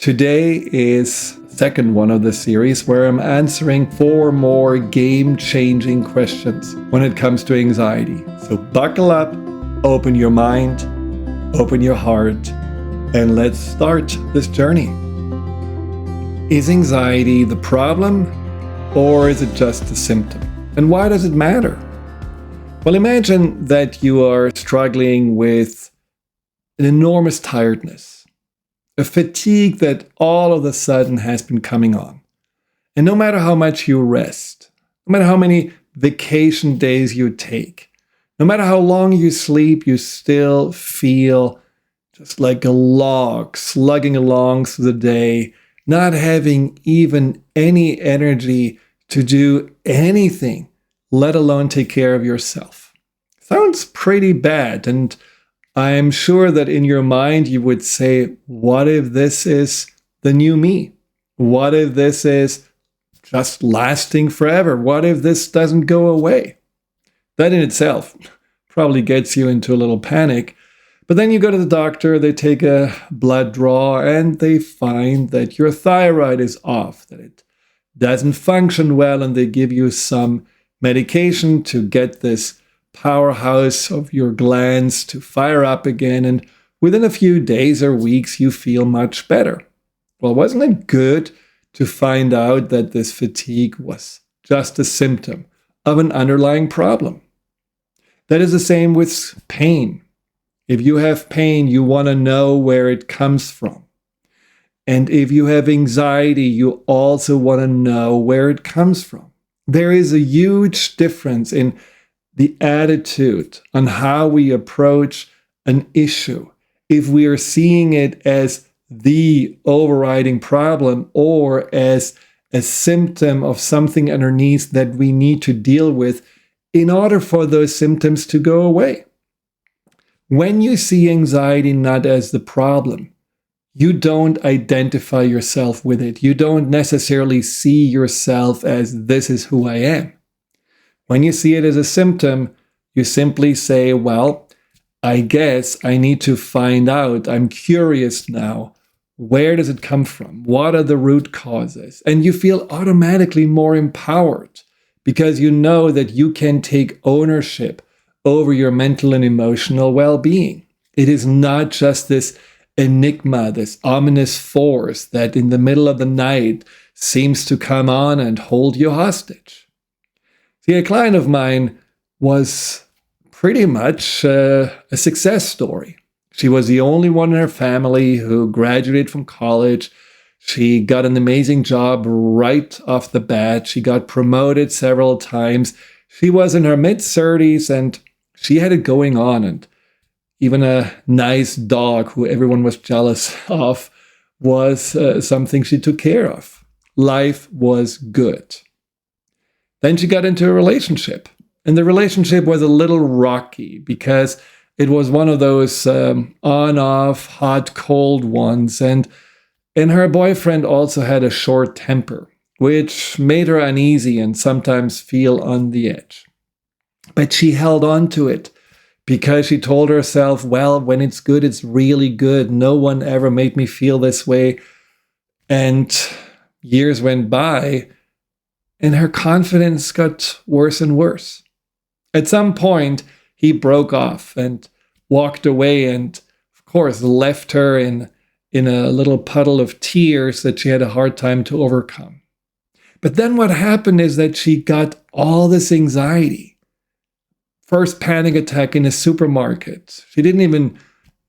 Today is the second one of the series where I'm answering 4 more game-changing questions when it comes to anxiety. So buckle up, open your mind, open your heart, and let's start this journey. Is anxiety the problem, or is it just a symptom? And why does it matter? Well, imagine that you are struggling with an enormous tiredness. A fatigue that all of a sudden has been coming on. And no matter how much you rest, no matter how many vacation days you take, no matter how long you sleep, you still feel just like a log slugging along through the day, not having even any energy to do anything, let alone take care of yourself. Sounds pretty bad, and I'm sure that in your mind you would say, what if this is the new me? What if this is just lasting forever? What if this doesn't go away? That in itself probably gets you into a little panic. But then you go to the doctor, they take a blood draw, and they find that your thyroid is off, that it doesn't function well, and they give you some medication to get this powerhouse of your glands to fire up again, and within a few days or weeks you feel much better. Well, wasn't it good to find out that this fatigue was just a symptom of an underlying problem? That is the same with pain. If you have pain, you want to know where it comes from. And if you have anxiety, you also want to know where it comes from. There is a huge difference in the attitude on how we approach an issue, if we are seeing it as the overriding problem or as a symptom of something underneath that we need to deal with in order for those symptoms to go away. When you see anxiety not as the problem, you don't identify yourself with it. You don't necessarily see yourself as this is who I am. When you see it as a symptom, you simply say, well, I guess I need to find out. I'm curious now. Where does it come from? What are the root causes? And you feel automatically more empowered because you know that you can take ownership over your mental and emotional well-being. It is not just this enigma, this ominous force that in the middle of the night seems to come on and hold you hostage. See, a client of mine was pretty much a success story. She was the only one in her family who graduated from college. She got an amazing job right off the bat. She got promoted several times. She was in her mid-30s and she had it going on. And even a nice dog who everyone was jealous of was something she took care of. Life was good. Then she got into a relationship, and the relationship was a little rocky because it was one of those on-off, hot-cold ones, and her boyfriend also had a short temper, which made her uneasy and sometimes feel on the edge. But she held on to it because she told herself, well, when it's good, it's really good. No one ever made me feel this way. And years went by, and her confidence got worse and worse. At some point, he broke off and walked away and, of course, left her in a little puddle of tears that she had a hard time to overcome. But then what happened is that she got all this anxiety. First panic attack in a supermarket. She didn't even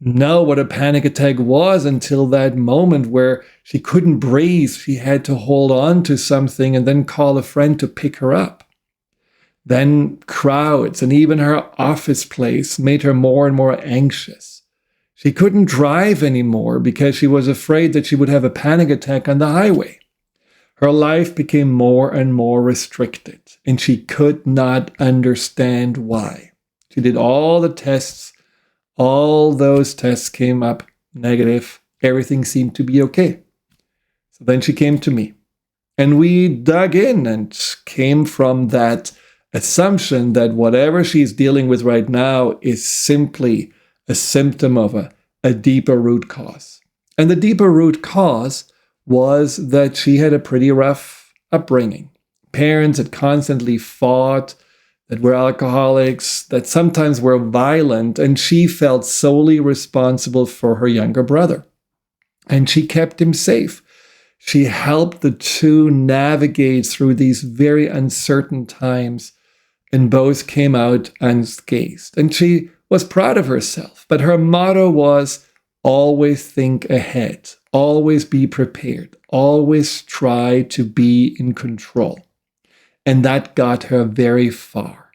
know what a panic attack was until that moment where she couldn't breathe. She had to hold on to something and then call a friend to pick her up. Then crowds and even her office place made her more and more anxious. She couldn't drive anymore because she was afraid that she would have a panic attack on the highway. Her life became more and more restricted, and she could not understand why. She did all the tests. All those tests came up negative. Everything seemed to be okay. So then she came to me. And we dug in and came from that assumption that whatever she's dealing with right now is simply a symptom of a deeper root cause. And the deeper root cause was that she had a pretty rough upbringing. Parents had constantly fought, that were alcoholics, that sometimes were violent, and she felt solely responsible for her younger brother. And she kept him safe. She helped the two navigate through these very uncertain times, and both came out unscathed. And she was proud of herself, but her motto was always think ahead, always be prepared, always try to be in control. And that got her very far.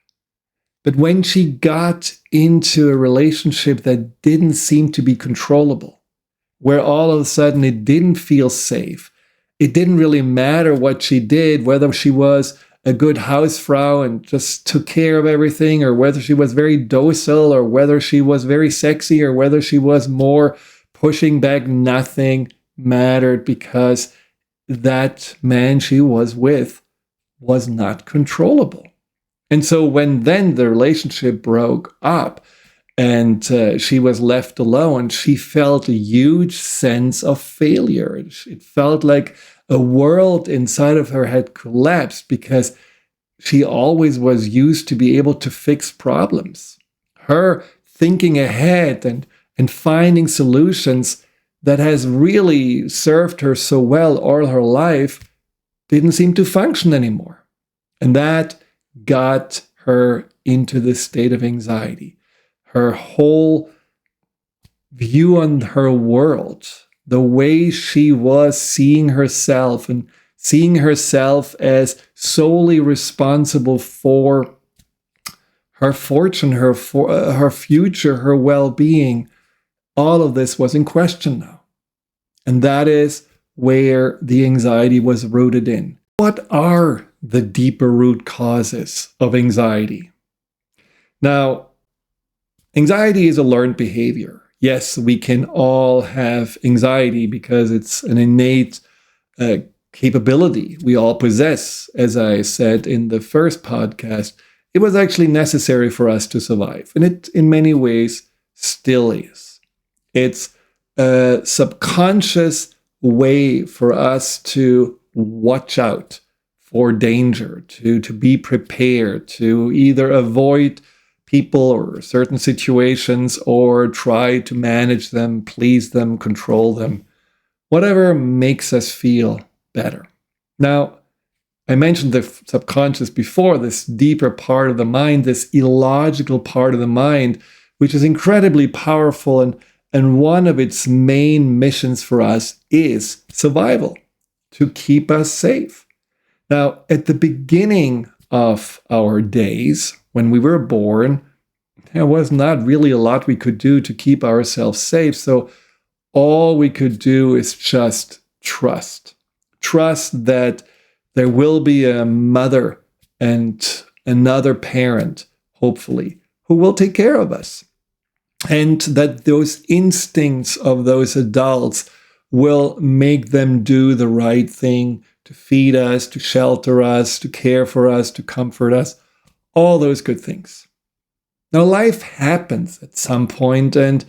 But when she got into a relationship that didn't seem to be controllable, where all of a sudden it didn't feel safe, it didn't really matter what she did, whether she was a good housefrau and just took care of everything, or whether she was very docile, or whether she was very sexy, or whether she was more pushing back, nothing mattered, because that man she was with was not controllable. And so when then the relationship broke up and she was left alone, she felt a huge sense of failure. It felt like a world inside of her had collapsed, because she always was used to be able to fix problems. Her thinking ahead and finding solutions that has really served her so well all her life didn't seem to function anymore. And that got her into this state of anxiety. Her whole view on her world, the way she was seeing herself and seeing herself as solely responsible for her fortune, her future, her well-being, all of this was in question now. And that is where the anxiety was rooted in. What are the deeper root causes of anxiety? Now, anxiety is a learned behavior. Yes, we can all have anxiety because it's an innate capability we all possess. As I said in the first podcast, it was actually necessary for us to survive. And it, in many ways, still is. It's a subconscious way for us to watch out for danger, to be prepared, to either avoid people or certain situations, or try to manage them, please them, control them, whatever makes us feel better. Now, I mentioned the subconscious before, this deeper part of the mind, this illogical part of the mind, which is incredibly powerful, and one of its main missions for us is survival, to keep us safe. Now, at the beginning of our days, when we were born, there was not really a lot we could do to keep ourselves safe. So all we could do is just trust. Trust that there will be a mother and another parent, hopefully, who will take care of us. And that those instincts of those adults will make them do the right thing, to feed us, to shelter us, to care for us, to comfort us, all those good things. Now, life happens at some point, and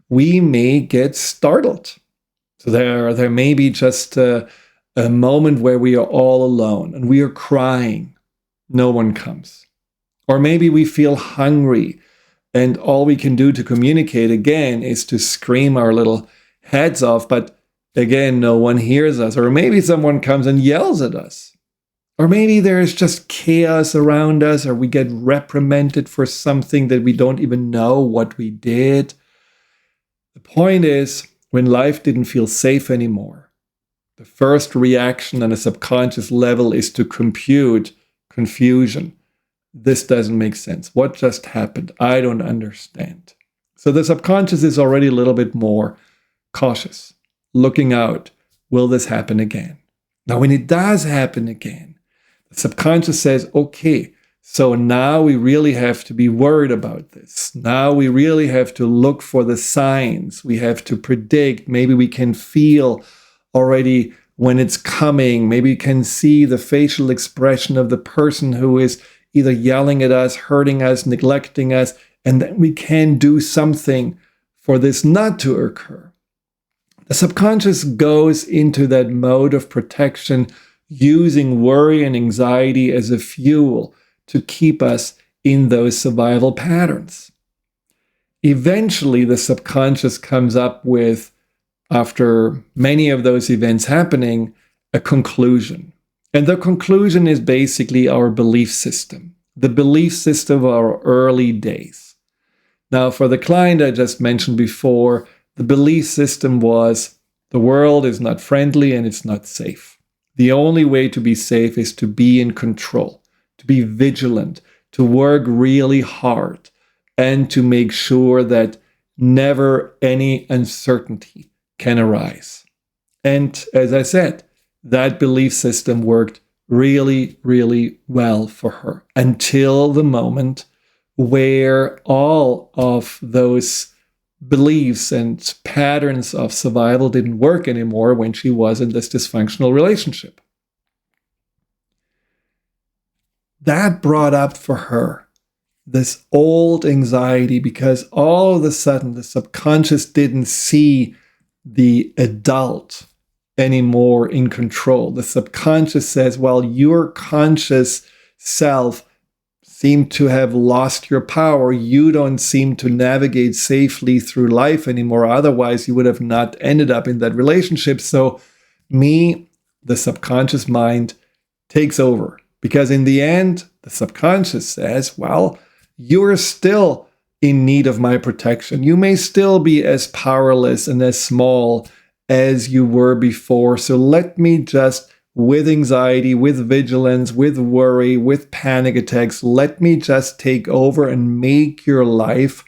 we may get startled. So there may be just a moment where we are all alone and we are crying. No one comes. Or maybe we feel hungry, and all we can do to communicate again is to scream our little heads off, but again, no one hears us. Or maybe someone comes and yells at us. Or maybe there's just chaos around us, or we get reprimanded for something that we don't even know what we did. The point is, when life didn't feel safe anymore, the first reaction on a subconscious level is to compute confusion. This doesn't make sense. What just happened? I don't understand. So the subconscious is already a little bit more cautious, looking out. Will this happen again? Now, when it does happen again, the subconscious says, okay, so now we really have to be worried about this. Now we really have to look for the signs. We have to predict. Maybe we can feel already when it's coming. Maybe we can see the facial expression of the person who is either yelling at us, hurting us, neglecting us, and then we can do something for this not to occur. The subconscious goes into that mode of protection, using worry and anxiety as a fuel to keep us in those survival patterns. Eventually, the subconscious comes up with, after many of those events happening, a conclusion. And the conclusion is basically our belief system, the belief system of our early days. Now, for the client I just mentioned before, the belief system was the world is not friendly and it's not safe. The only way to be safe is to be in control, to be vigilant, to work really hard, and to make sure that never any uncertainty can arise. And as I said, that belief system worked really, really well for her until the moment where all of those beliefs and patterns of survival didn't work anymore when she was in this dysfunctional relationship. That brought up for her this old anxiety because all of a sudden the subconscious didn't see the adult anymore in control. The subconscious says, well, your conscious self seem to have lost your power. You don't seem to navigate safely through life anymore. Otherwise, you would have not ended up in that relationship. So me, the subconscious mind, takes over. Because in the end, the subconscious says, well, you're still in need of my protection. You may still be as powerless and as small as you were before. So let me just, with anxiety, with vigilance, with worry, with panic attacks, let me just take over and make your life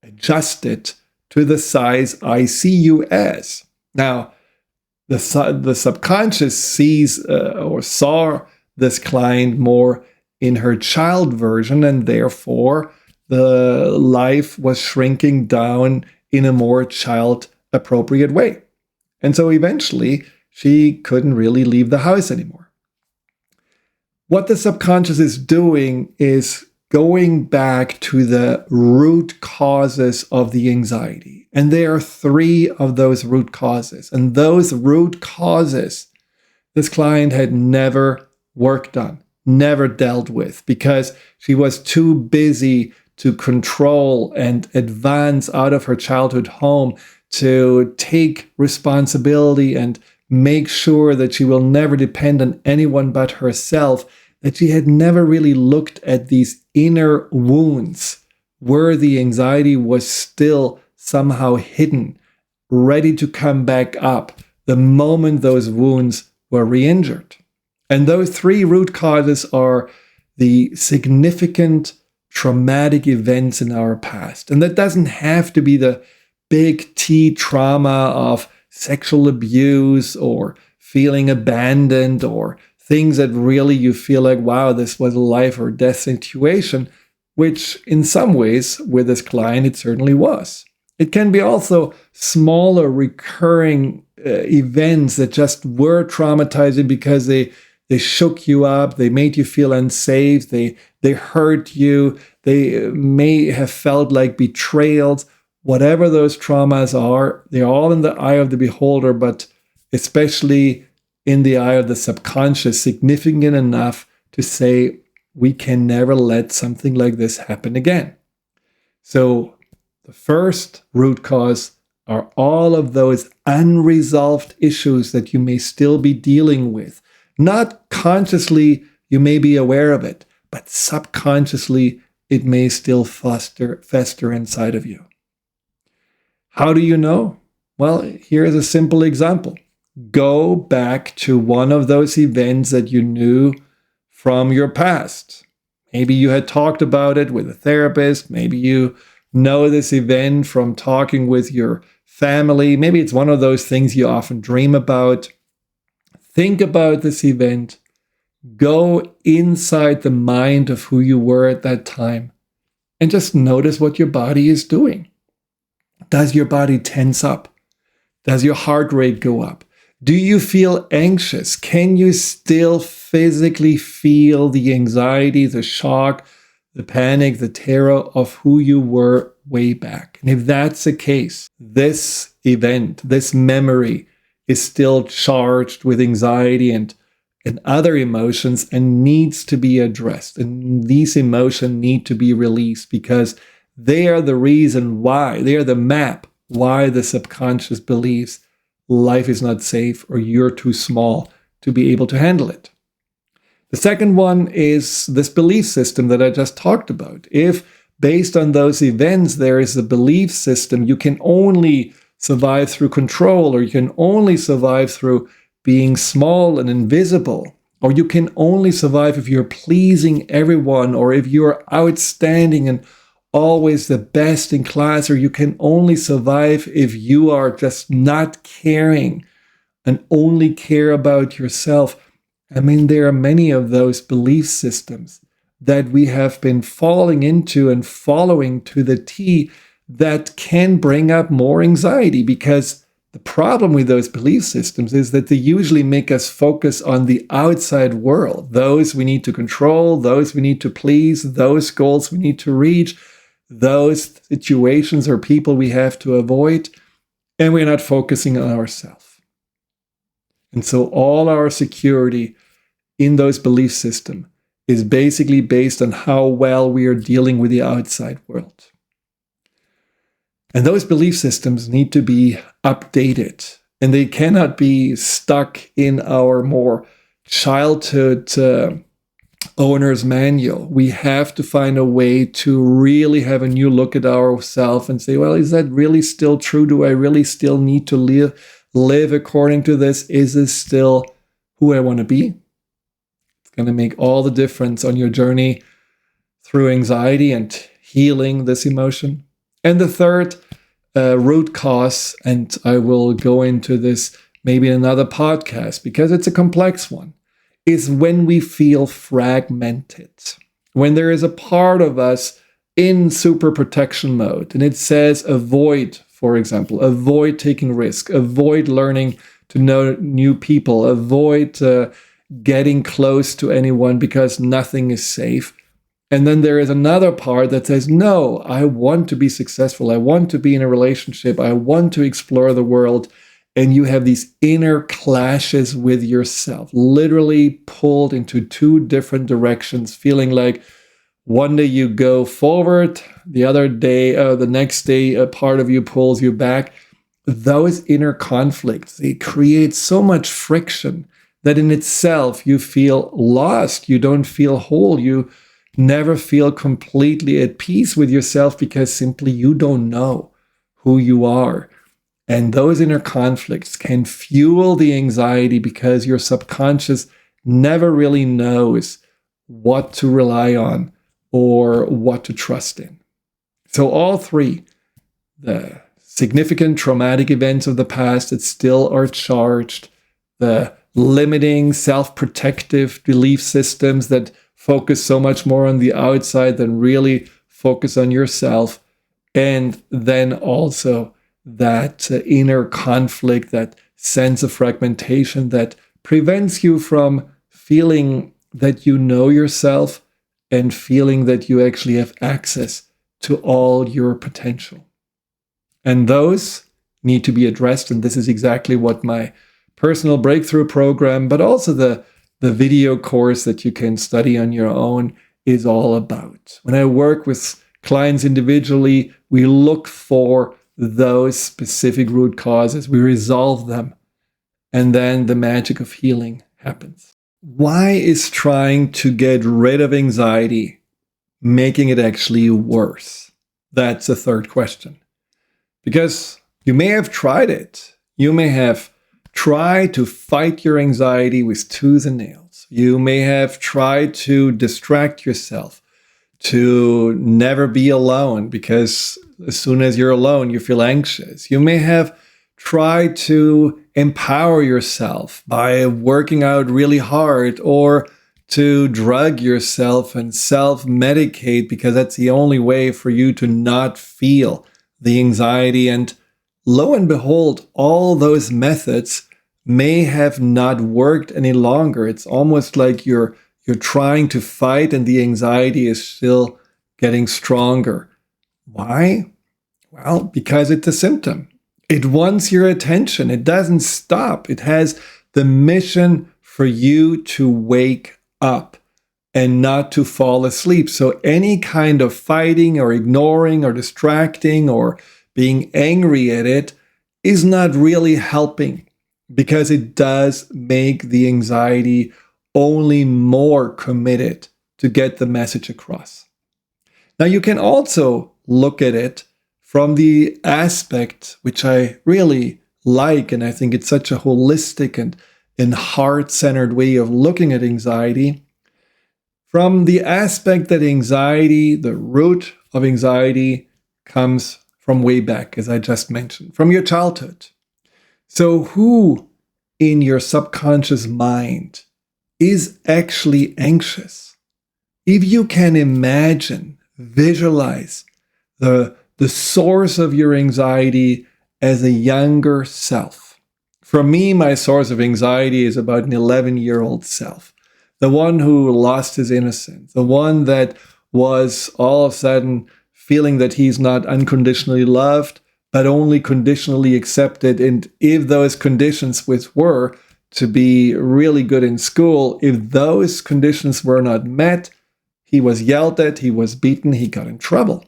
adjusted to the size I see you as. Now, the subconscious sees or saw this client more in her child version, and therefore the life was shrinking down in a more child-appropriate way. And so eventually, she couldn't really leave the house anymore. What the subconscious is doing is going back to the root causes of the anxiety. And there are 3 of those root causes. And those root causes, this client had never worked on, never dealt with, because she was too busy to control and advance out of her childhood home, to take responsibility and make sure that she will never depend on anyone but herself, that she had never really looked at these inner wounds where the anxiety was still somehow hidden, ready to come back up the moment those wounds were re-injured. And those 3 root causes are the significant traumatic events in our past. And that doesn't have to be the big T trauma of sexual abuse or feeling abandoned or things that really you feel like, wow, this was a life or death situation, which in some ways with this client, it certainly was. It can be also smaller recurring events that just were traumatizing because they shook you up, they made you feel unsafe, they hurt you, they may have felt like betrayals. Whatever those traumas are, they're all in the eye of the beholder, but especially in the eye of the subconscious, significant enough to say, we can never let something like this happen again. So the first root cause are all of those unresolved issues that you may still be dealing with. Not consciously, you may be aware of it, but subconsciously, it may still fester inside of you. How do you know? Well, here's a simple example. Go back to one of those events that you knew from your past. Maybe you had talked about it with a therapist. Maybe you know this event from talking with your family. Maybe it's one of those things you often dream about. Think about this event. Go inside the mind of who you were at that time and just notice what your body is doing. Does your body tense up? Does your heart rate go up? Do you feel anxious? Can you still physically feel the anxiety, the shock, the panic, the terror of who you were way back? And if that's the case, this event, this memory is still charged with anxiety and other emotions and needs to be addressed. And these emotions need to be released because they are the reason why, they are the map why the subconscious believes life is not safe or you're too small to be able to handle it. The second one is this belief system that I just talked about. If based on those events, there is a belief system, you can only survive through control, or you can only survive through being small and invisible, or you can only survive if you're pleasing everyone, or if you're outstanding and always the best in class, or you can only survive if you are just not caring and only care about yourself. I mean, there are many of those belief systems that we have been falling into and following to the T that can bring up more anxiety, because the problem with those belief systems is that they usually make us focus on the outside world, those we need to control, those we need to please, those goals we need to reach, those situations or people we have to avoid, and we're not focusing on ourselves. And so all our security in those belief systems is basically based on how well we are dealing with the outside world. And those belief systems need to be updated, and they cannot be stuck in our more childhood owner's manual. We have to find a way to really have a new look at ourselves and say, well, is that really still true? Do I really still need to live according to this? Is this still who I want to be? It's going to make all the difference on your journey through anxiety and healing this emotion. And the third root cause, and I will go into this maybe in another podcast because it's a complex one, is when we feel fragmented. When there is a part of us in super protection mode and it says avoid, for example, avoid taking risk, avoid learning to know new people, avoid getting close to anyone because nothing is safe. And then there is another part that says, no, I want to be successful. I want to be in a relationship. I want to explore the world. And you have these inner clashes with yourself, literally pulled into two different directions, feeling like one day you go forward, the next day, a part of you pulls you back. Those inner conflicts, they create so much friction that in itself you feel lost. You don't feel whole. You never feel completely at peace with yourself because simply you don't know who you are. And those inner conflicts can fuel the anxiety because your subconscious never really knows what to rely on or what to trust in. So all three, the significant traumatic events of the past that still are charged, the limiting self-protective belief systems that focus so much more on the outside than really focus on yourself, and then also that inner conflict, that sense of fragmentation that prevents you from feeling that you know yourself and feeling that you actually have access to all your potential. And those need to be addressed, and this is exactly what my personal breakthrough program, but also the video course that you can study on your own is all about. When I work with clients individually, we look for those specific root causes, we resolve them, and then the magic of healing happens. Why is trying to get rid of anxiety making it actually worse? That's the third question. Because you may have tried it. You may have tried to fight your anxiety with tooth and nails. You may have tried to distract yourself, to never be alone, because as soon as you're alone, you feel anxious. You may have tried to empower yourself by working out really hard, or to drug yourself and self-medicate because that's the only way for you to not feel the anxiety. And lo and behold, all those methods may have not worked any longer. It's almost like you're trying to fight and the anxiety is still getting stronger. Why? Well, because it's a symptom. It wants your attention. It doesn't stop. It has the mission for you to wake up and not to fall asleep. So any kind of fighting or ignoring or distracting or being angry at it is not really helping, because it does make the anxiety only more committed to get the message across. Now, you can also look at it from the aspect which I really like, and I think it's such a holistic and heart-centered way of looking at anxiety, from the aspect that anxiety, the root of anxiety, comes from way back, as I just mentioned, from your childhood. So who in your subconscious mind is actually anxious? If you can imagine, visualize the source of your anxiety as a younger self. For me, my source of anxiety is about an 11-year-old self, the one who lost his innocence, the one that was all of a sudden feeling that he's not unconditionally loved, but only conditionally accepted. And if those conditions, which were to be really good in school, if those conditions were not met, he was yelled at, he was beaten, he got in trouble.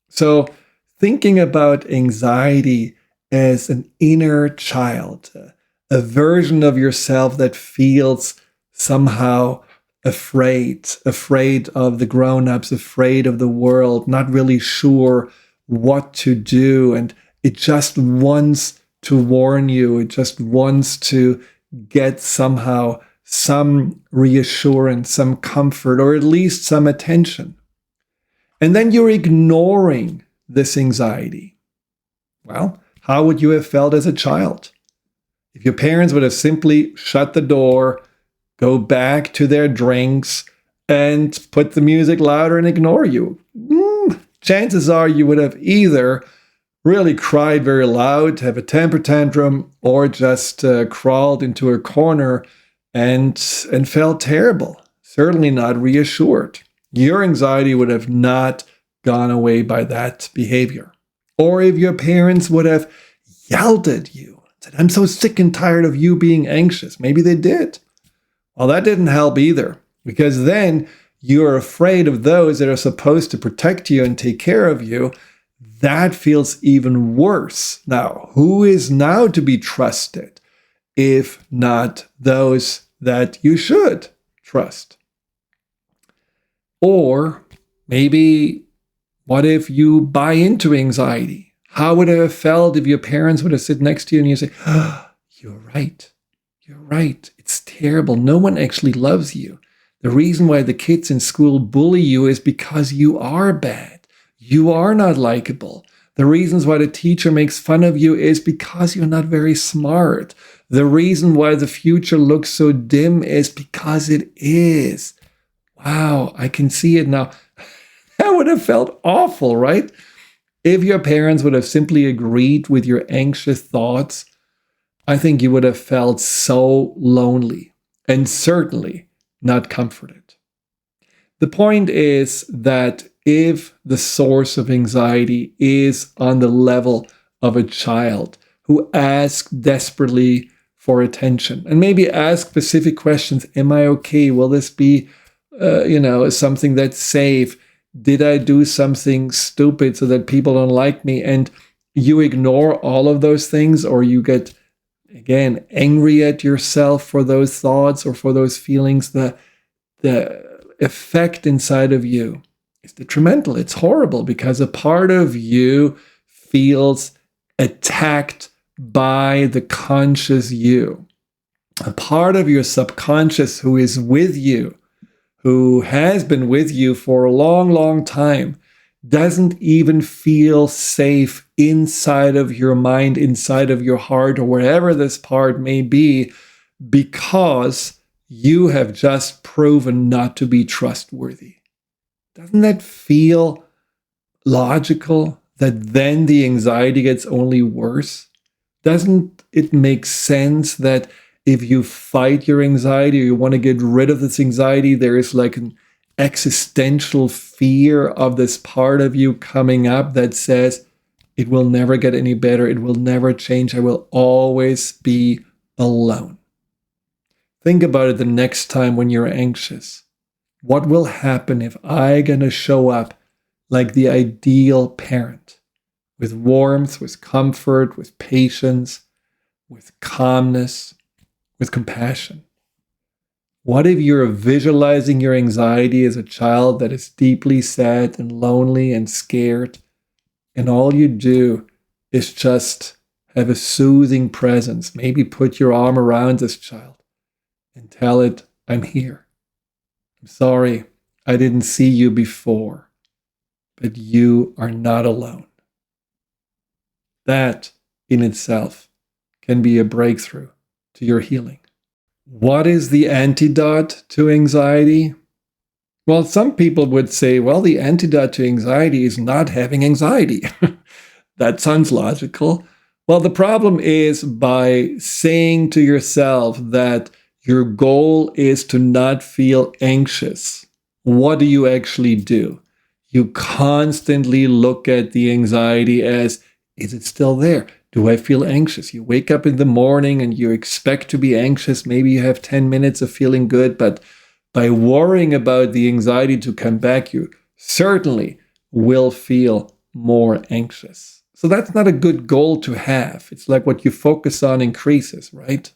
So thinking about anxiety as an inner child, a version of yourself that feels somehow afraid of the grown-ups, afraid of the world, not really sure what to do, and it just wants to warn you, it just wants to get somehow some reassurance, some comfort, or at least some attention. And then you're ignoring this anxiety. Well, how would you have felt as a child? If your parents would have simply shut the door, go back to their drinks, and put the music louder and ignore you, chances are you would have either really cried very loud, have a temper tantrum, or just crawled into a corner and felt terrible, certainly not reassured. Your anxiety would have not gone away by that behavior. Or if your parents would have yelled at you, said, "I'm so sick and tired of you being anxious." Maybe they did. Well, that didn't help either, because then you're afraid of those that are supposed to protect you and take care of you. That feels even worse. Now, who is now to be trusted if not those that you should trust? Or maybe, what if you buy into anxiety? How would it have felt if your parents would have sit next to you and you say, "You're right. You're right. It's terrible. No one actually loves you. The reason why the kids in school bully you is because you are bad. You are not likable. The reasons why the teacher makes fun of you is because you're not very smart. The reason why the future looks so dim is because it is." Wow, I can see it now. That would have felt awful, right? If your parents would have simply agreed with your anxious thoughts, I think you would have felt so lonely and certainly not comforted. The point is that if the source of anxiety is on the level of a child who asks desperately for attention, and maybe ask specific questions, am I okay? Will this be, something that's safe? Did I do something stupid so that people don't like me? And you ignore all of those things, or you get, again, angry at yourself for those thoughts or for those feelings. The effect inside of you is detrimental. It's horrible, because a part of you feels attacked by the conscious you. A part of your subconscious who is with you, who has been with you for a long, long time, doesn't even feel safe inside of your mind, inside of your heart, or wherever this part may be, because you have just proven not to be trustworthy. Doesn't that feel logical, that then the anxiety gets only worse? Doesn't it make sense that if you fight your anxiety, or you want to get rid of this anxiety, there is like an existential fear of this part of you coming up that says, It will never get any better. It will never change. I will always be alone. Think about it the next time when you're anxious. What will happen if I'm going to show up like the ideal parent, with warmth, with comfort, with patience, with calmness, with compassion? What if you're visualizing your anxiety as a child that is deeply sad and lonely and scared, and all you do is just have a soothing presence? Maybe put your arm around this child and tell it, I'm here. I'm sorry I didn't see you before, but you are not alone. That in itself can be a breakthrough to your healing. What is the antidote to anxiety? Well, some people would say, well, the antidote to anxiety is not having anxiety. That sounds logical. Well, the problem is by saying to yourself that your goal is to not feel anxious, what do you actually do? You constantly look at the anxiety as, is it still there? Do I feel anxious? You wake up in the morning and you expect to be anxious. Maybe you have 10 minutes of feeling good, but by worrying about the anxiety to come back, you certainly will feel more anxious. So that's not a good goal to have. It's like what you focus on increases, right?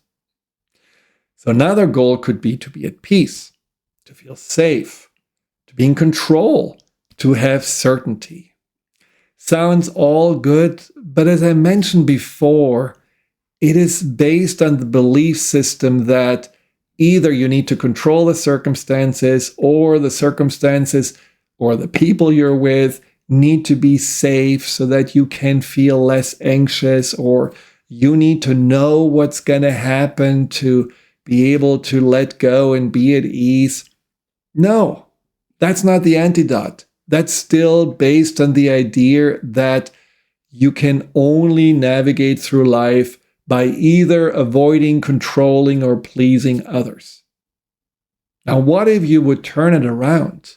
So another goal could be to be at peace, to feel safe, to be in control, to have certainty. Sounds all good, but as I mentioned before, it is based on the belief system that either you need to control the circumstances, or the circumstances or the people you're with need to be safe so that you can feel less anxious, or you need to know what's going to happen to be able to let go and be at ease. No, that's not the antidote. That's still based on the idea that you can only navigate through life by either avoiding, controlling, or pleasing others. Now, what if you would turn it around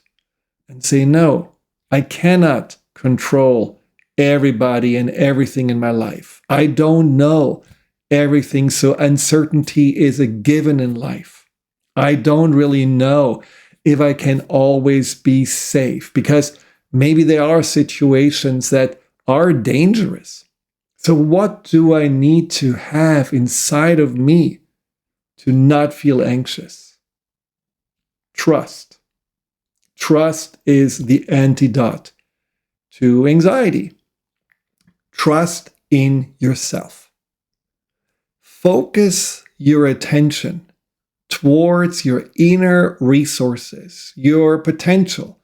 and say, no, I cannot control everybody and everything in my life. I don't know everything, so uncertainty is a given in life. I don't really know if I can always be safe, because maybe there are situations that are dangerous. So what do I need to have inside of me to not feel anxious? Trust. Trust is the antidote to anxiety. Trust in yourself. Focus your attention towards your inner resources, your potential,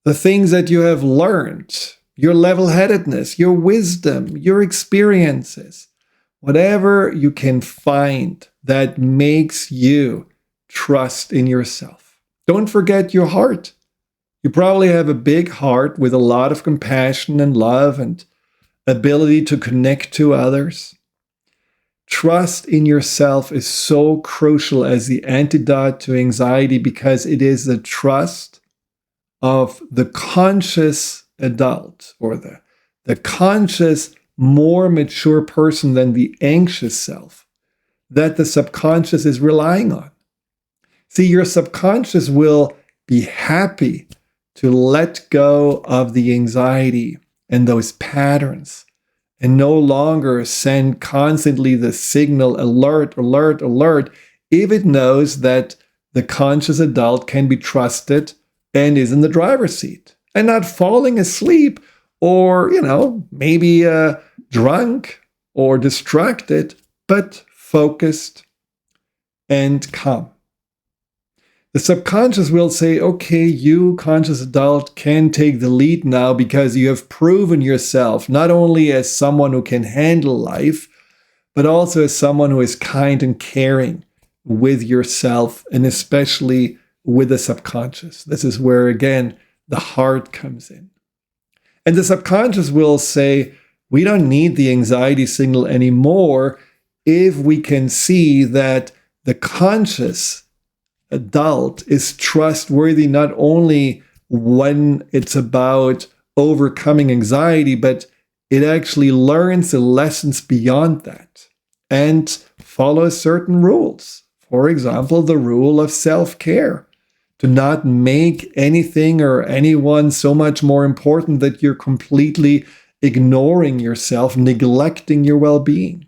the things that you have learned, your level-headedness, your wisdom, your experiences, whatever you can find that makes you trust in yourself. Don't forget your heart. You probably have a big heart with a lot of compassion and love and ability to connect to others. Trust in yourself is so crucial as the antidote to anxiety, because it is the trust of the conscious adult, or the conscious, more mature person than the anxious self, that the subconscious is relying on. See, your subconscious will be happy to let go of the anxiety and those patterns, and no longer send constantly the signal alert, alert, alert, if it knows that the conscious adult can be trusted and is in the driver's seat and not falling asleep, or, maybe drunk or distracted, but focused and calm. The subconscious will say, okay, you, conscious adult, can take the lead now, because you have proven yourself not only as someone who can handle life, but also as someone who is kind and caring with yourself, and especially with the subconscious. This is where, again, the heart comes in. And the subconscious will say, we don't need the anxiety signal anymore if we can see that the conscious adult is trustworthy, not only when it's about overcoming anxiety, but it actually learns the lessons beyond that and follows certain rules. For example, the rule of self-care, to not make anything or anyone so much more important that you're completely ignoring yourself, neglecting your well-being.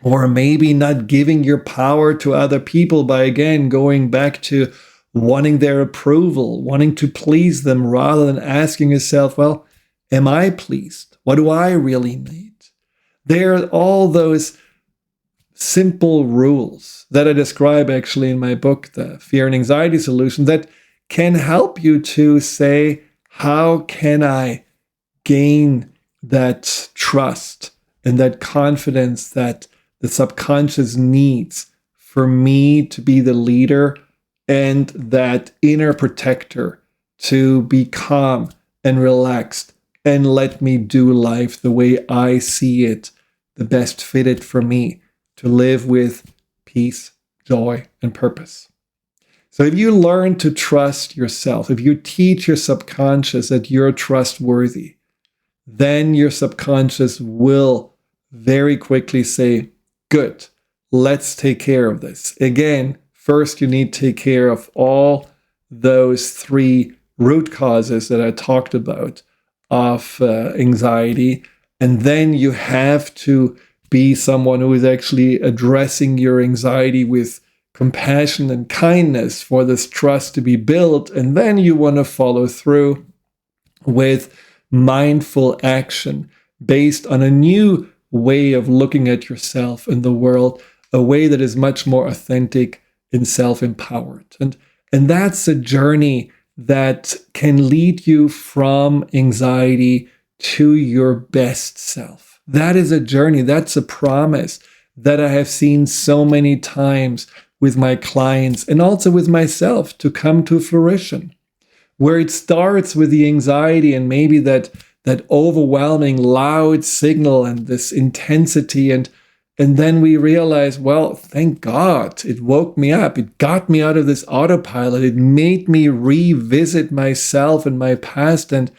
Or maybe not giving your power to other people by, again, going back to wanting their approval, wanting to please them, rather than asking yourself, well, am I pleased? What do I really need? There are all those simple rules that I describe actually in my book, The Fear and Anxiety Solution, that can help you to say, how can I gain that trust and that confidence that the subconscious needs for me to be the leader and that inner protector to be calm and relaxed and let me do life the way I see it, the best fitted for me, to live with peace, joy, and purpose. So if you learn to trust yourself, if you teach your subconscious that you're trustworthy, then your subconscious will very quickly say, good, let's take care of this. Again, first you need to take care of all those 3 root causes that I talked about of anxiety. And then you have to be someone who is actually addressing your anxiety with compassion and kindness for this trust to be built. And then you want to follow through with mindful action based on a new way of looking at yourself and the world, a way that is much more authentic and self-empowered. And that's a journey that can lead you from anxiety to your best self. That is a journey, that's a promise that I have seen so many times with my clients and also with myself to come to fruition, where it starts with the anxiety and maybe that overwhelming loud signal and this intensity, and then we realize, well, thank God, it woke me up. It got me out of this autopilot. It made me revisit myself and my past and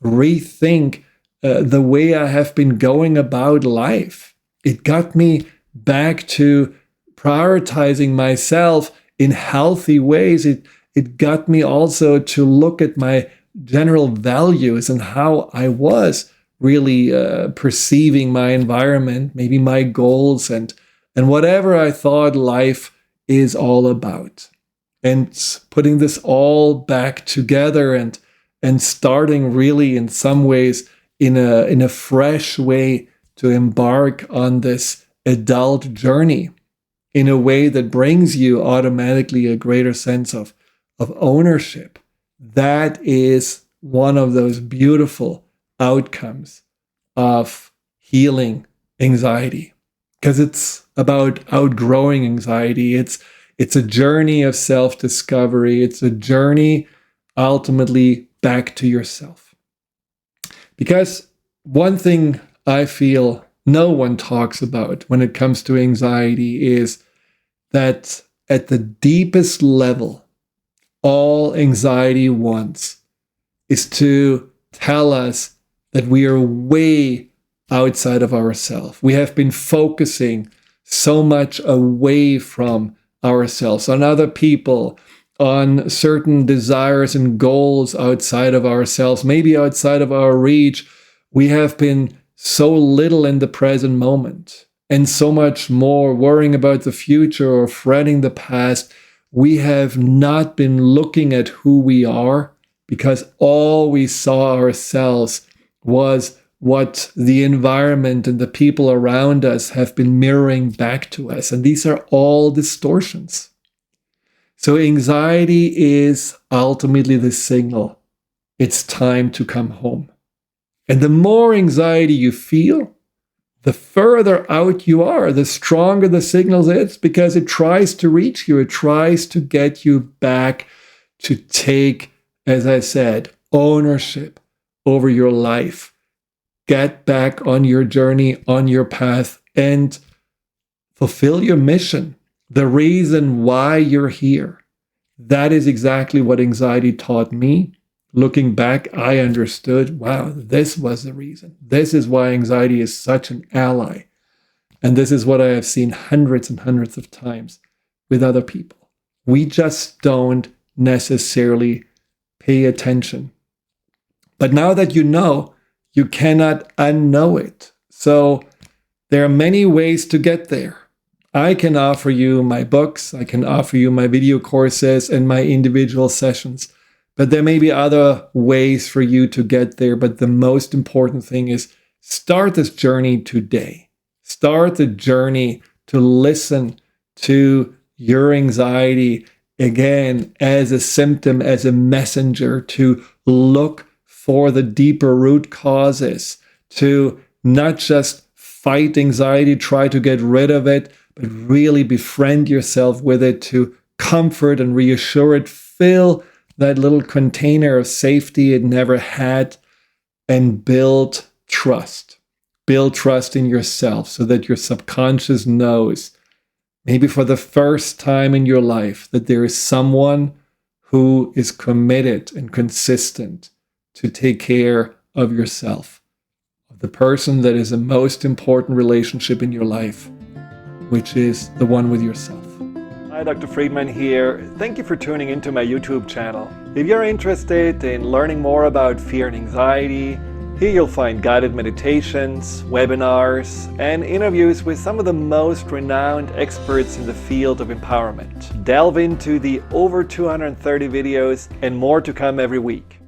rethink the way I have been going about life. It got me back to prioritizing myself in healthy ways. It got me also to look at my general values and how I was really perceiving my environment, maybe my goals and whatever I thought life is all about. And putting this all back together and starting really in some ways in a fresh way to embark on this adult journey in a way that brings you automatically a greater sense of ownership. That is one of those beautiful outcomes of healing anxiety, because it's about outgrowing anxiety. It's a journey of self-discovery. It's a journey ultimately back to yourself. Because one thing I feel no one talks about when it comes to anxiety is that at the deepest level, all anxiety wants is to tell us that we are way outside of ourselves. We have been focusing so much away from ourselves, on other people, on certain desires and goals outside of ourselves, maybe outside of our reach. We have been so little in the present moment and so much more worrying about the future or fretting the past. We have not been looking at who we are because all we saw ourselves was what the environment and the people around us have been mirroring back to us. And these are all distortions. So anxiety is ultimately the signal. It's time to come home. And the more anxiety you feel, the further out you are, the stronger the signal is, because it tries to reach you. It tries to get you back to take, as I said, ownership over your life. Get back on your journey, on your path, and fulfill your mission, the reason why you're here. That is exactly what anxiety taught me. looking back, I understood, wow, this was the reason. This is why anxiety is such an ally. And this is what I have seen hundreds and hundreds of times with other people. We just don't necessarily pay attention. But now that you know, you cannot unknow it. So there are many ways to get there. I can offer you my books, I can offer you my video courses and my individual sessions. But there may be other ways for you to get there. But the most important thing is start this journey today. Start the journey to listen to your anxiety again as a symptom, as a messenger, to look for the deeper root causes, to not just fight anxiety, try to get rid of it, but really befriend yourself with it, to comfort and reassure it, fill that little container of safety it never had, and build trust. Build trust in yourself so that your subconscious knows, maybe for the first time in your life, that there is someone who is committed and consistent to take care of yourself, of the person that is the most important relationship in your life, which is the one with yourself. Hi, Dr. Friedemann here. Thank you for tuning into my YouTube channel. If you're interested in learning more about fear and anxiety, here you'll find guided meditations, webinars, and interviews with some of the most renowned experts in the field of empowerment. Delve into the over 230 videos and more to come every week.